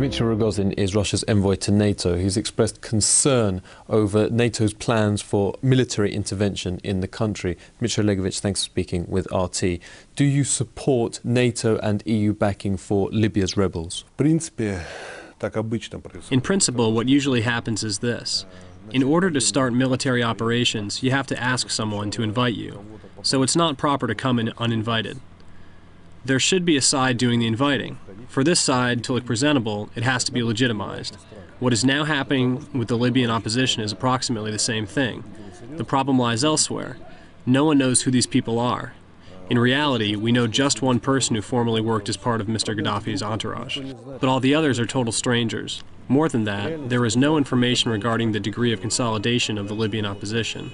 Dmitry Rogozin is Russia's envoy to NATO. He's expressed concern over NATO's plans for military intervention in the country. Dmitry Olegovich, thanks for speaking with RT. Do you support NATO and EU backing for Libya's rebels? In principle, what usually happens is this. In order to start military operations, you have to ask someone to invite you. So it's not proper to come in uninvited. There should be a side doing the inviting. For this side to look presentable, it has to be legitimized. What is now happening with the Libyan opposition is approximately the same thing. The problem lies elsewhere. No one knows who these people are. In reality, we know just one person who formerly worked as part of Mr. Gaddafi's entourage. But all the others are total strangers. More than that, there is no information regarding the degree of consolidation of the Libyan opposition.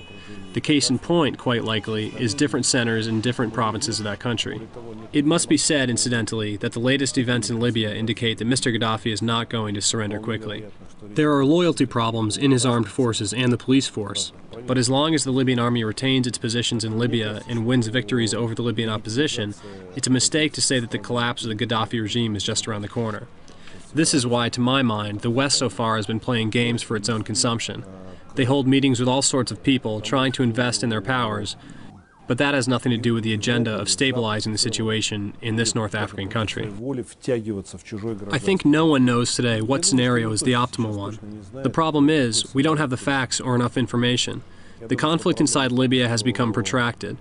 The case in point, quite likely, is different centers in different provinces of that country. It must be said, incidentally, that the latest events in Libya indicate that Mr. Gaddafi is not going to surrender quickly. There are loyalty problems in his armed forces and the police force, but as long as the Libyan army retains its positions in Libya and wins victories over the Libyan opposition, it's a mistake to say that the collapse of the Gaddafi regime is just around the corner. This is why, to my mind, the West so far has been playing games for its own consumption. They hold meetings with all sorts of people, trying to invest in their powers, but that has nothing to do with the agenda of stabilizing the situation in this North African country. I think no one knows today what scenario is the optimal one. The problem is, we don't have the facts or enough information. The conflict inside Libya has become protracted.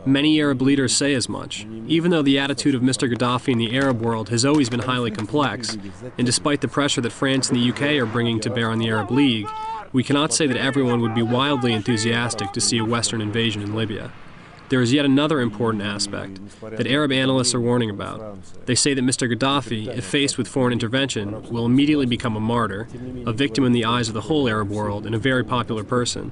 Many Arab leaders say as much. Even though the attitude of Mr. Gaddafi in the Arab world has always been highly complex, and despite the pressure that France and the UK are bringing to bear on the Arab League, we cannot say that everyone would be wildly enthusiastic to see a Western invasion in Libya. There is yet another important aspect that Arab analysts are warning about. They say that Mr. Gaddafi, if faced with foreign intervention, will immediately become a martyr, a victim in the eyes of the whole Arab world, and a very popular person.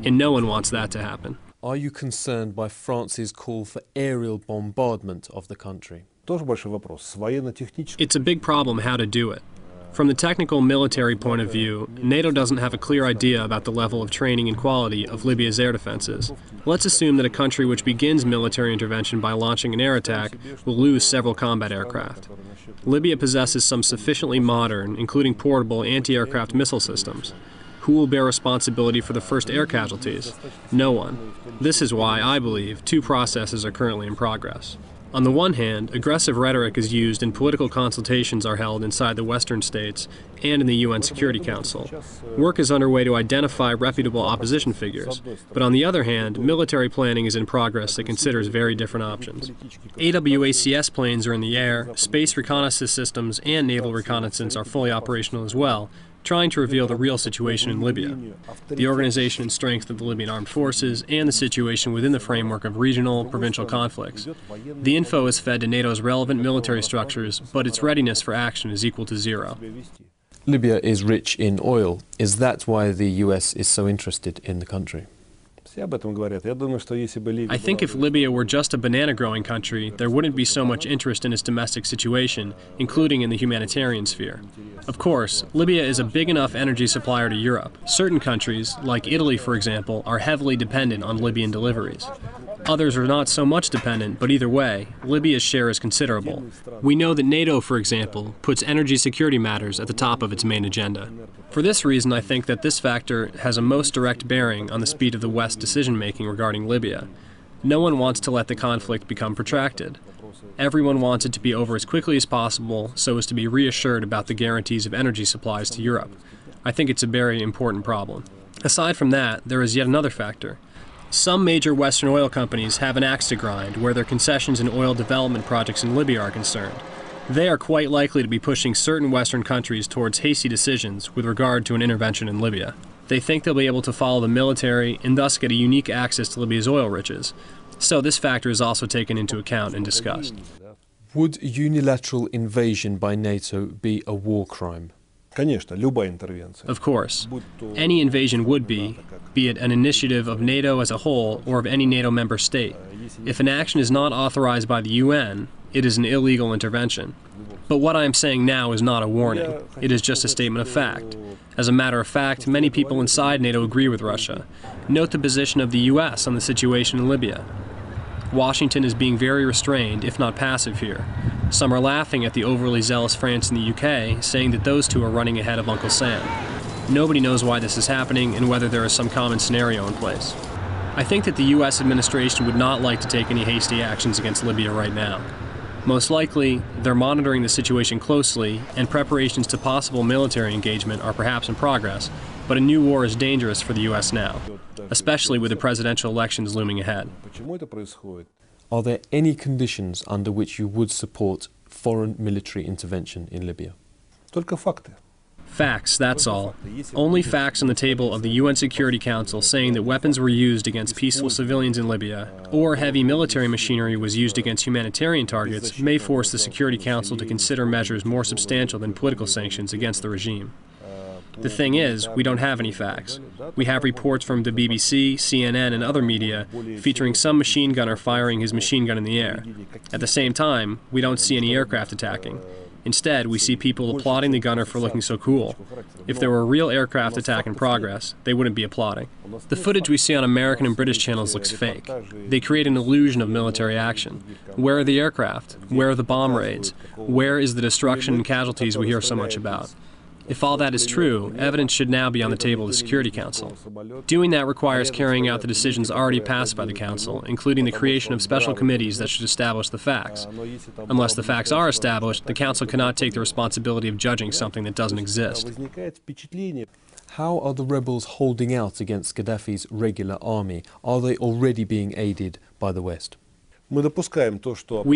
And no one wants that to happen. Are you concerned by France's call for aerial bombardment of the country? It's a big problem how to do it. From the technical military point of view, NATO doesn't have a clear idea about the level of training and quality of Libya's air defenses. Let's assume that a country which begins military intervention by launching an air attack will lose several combat aircraft. Libya possesses some sufficiently modern, including portable anti-aircraft missile systems. Who will bear responsibility for the first air casualties? No one. This is why, I believe, two processes are currently in progress. On the one hand, aggressive rhetoric is used and political consultations are held inside the Western states and in the UN Security Council. Work is underway to identify reputable opposition figures. But on the other hand, military planning is in progress that considers very different options. AWACS planes are in the air, space reconnaissance systems and naval reconnaissance are fully operational as well, trying to reveal the real situation in Libya, the organization and strength of the Libyan armed forces, and the situation within the framework of regional, provincial conflicts. The info is fed to NATO's relevant military structures, but its readiness for action is equal to zero. Libya is rich in oil. Is that why the US is so interested in the country? I think if Libya were just a banana-growing country, there wouldn't be so much interest in its domestic situation, including in the humanitarian sphere. Of course, Libya is a big enough energy supplier to Europe. Certain countries, like Italy for example, are heavily dependent on Libyan deliveries. Others are not so much dependent, but either way, Libya's share is considerable. We know that NATO, for example, puts energy security matters at the top of its main agenda. For this reason, I think that this factor has a most direct bearing on the speed of the West's decision-making regarding Libya. No one wants to let the conflict become protracted. Everyone wants it to be over as quickly as possible so as to be reassured about the guarantees of energy supplies to Europe. I think it's a very important problem. Aside from that, there is yet another factor. Some major Western oil companies have an axe to grind where their concessions in oil development projects in Libya are concerned. They are quite likely to be pushing certain Western countries towards hasty decisions with regard to an intervention in Libya. They think they'll be able to follow the military and thus get a unique access to Libya's oil riches. So this factor is also taken into account and discussed. Would unilateral invasion by NATO be a war crime? Of course. Any invasion would be it an initiative of NATO as a whole or of any NATO member state. If an action is not authorized by the UN, it is an illegal intervention. But what I am saying now is not a warning. It is just a statement of fact. As a matter of fact, many people inside NATO agree with Russia. Note the position of the US on the situation in Libya. Washington is being very restrained, if not passive here. Some are laughing at the overly zealous France and the UK, saying that those two are running ahead of Uncle Sam. Nobody knows why this is happening and whether there is some common scenario in place. I think that the U.S. administration would not like to take any hasty actions against Libya right now. Most likely, they're monitoring the situation closely, and preparations to possible military engagement are perhaps in progress, but a new war is dangerous for the U.S. now, especially with the presidential elections looming ahead. Are there any conditions under which you would support foreign military intervention in Libya? Только факты. Facts, that's all. Only facts on the table of the UN Security Council saying that weapons were used against peaceful civilians in Libya, or heavy military machinery was used against humanitarian targets, may force the Security Council to consider measures more substantial than political sanctions against the regime. The thing is, we don't have any facts. We have reports from the BBC, CNN, and other media featuring some machine gunner firing his machine gun in the air. At the same time, we don't see any aircraft attacking. Instead, we see people applauding the gunner for looking so cool. If there were a real aircraft attack in progress, they wouldn't be applauding. The footage we see on American and British channels looks fake. They create an illusion of military action. Where are the aircraft? Where are the bomb raids? Where is the destruction and casualties we hear so much about? If all that is true, evidence should now be on the table of the Security Council. Doing that requires carrying out the decisions already passed by the Council, including the creation of special committees that should establish the facts. Unless the facts are established, the Council cannot take the responsibility of judging something that doesn't exist. How are the rebels holding out against Gaddafi's regular army? Are they already being aided by the West? We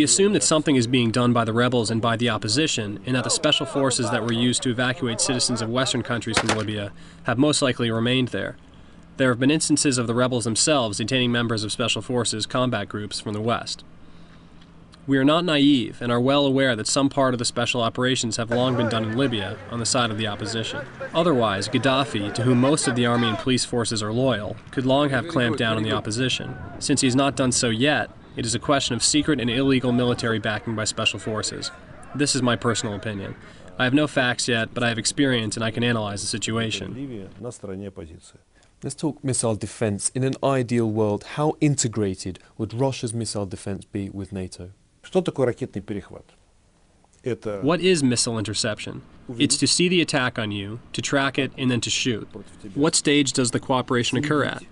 assume that something is being done by the rebels and by the opposition, and that the special forces that were used to evacuate citizens of Western countries from Libya have most likely remained there. There have been instances of the rebels themselves detaining members of special forces combat groups from the West. We are not naive and are well aware that some part of the special operations have long been done in Libya on the side of the opposition. Otherwise, Gaddafi, to whom most of the army and police forces are loyal, could long have clamped down on the opposition. Since he has not done so yet, it is a question of secret and illegal military backing by special forces. This is my personal opinion. I have no facts yet, but I have experience and I can analyze the situation. Let's talk missile defense. In an ideal world, how integrated would Russia's missile defense be with NATO? What is missile interception? It's to see the attack on you, to track it, and then to shoot. What stage does the cooperation occur at?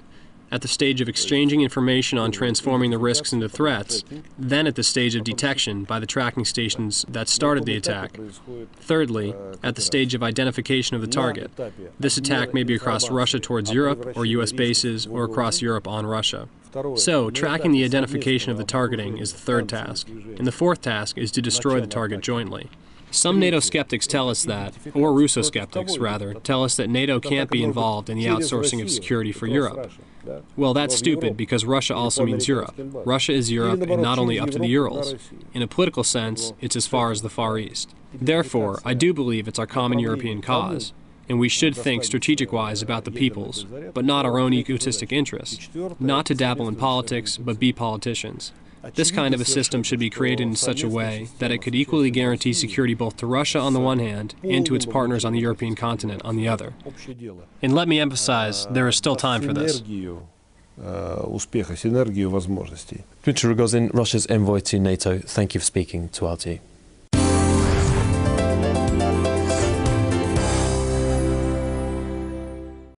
At the stage of exchanging information on transforming the risks into threats, then at the stage of detection by the tracking stations that started the attack. Thirdly, at the stage of identification of the target. This attack may be across Russia towards Europe, or U.S. bases, or across Europe on Russia. So, tracking the identification of the targeting is the third task, and the fourth task is to destroy the target jointly. Some NATO skeptics tell us that, or Russo skeptics rather, tell us that NATO can't be involved in the outsourcing of security for Europe. Well, that's stupid because Russia also means Europe. Russia is Europe and not only up to the Urals. In a political sense, it's as far as the Far East. Therefore, I do believe it's our common European cause, and we should think strategic-wise about the people's, but not our own egotistic interests. Not to dabble in politics, but be politicians. This kind of a system should be created in such a way that it could equally guarantee security both to Russia on the one hand and to its partners on the European continent on the other. And let me emphasize, there is still time for this. Dmitry Rogozin, Russia's envoy to NATO, thank you for speaking to RT.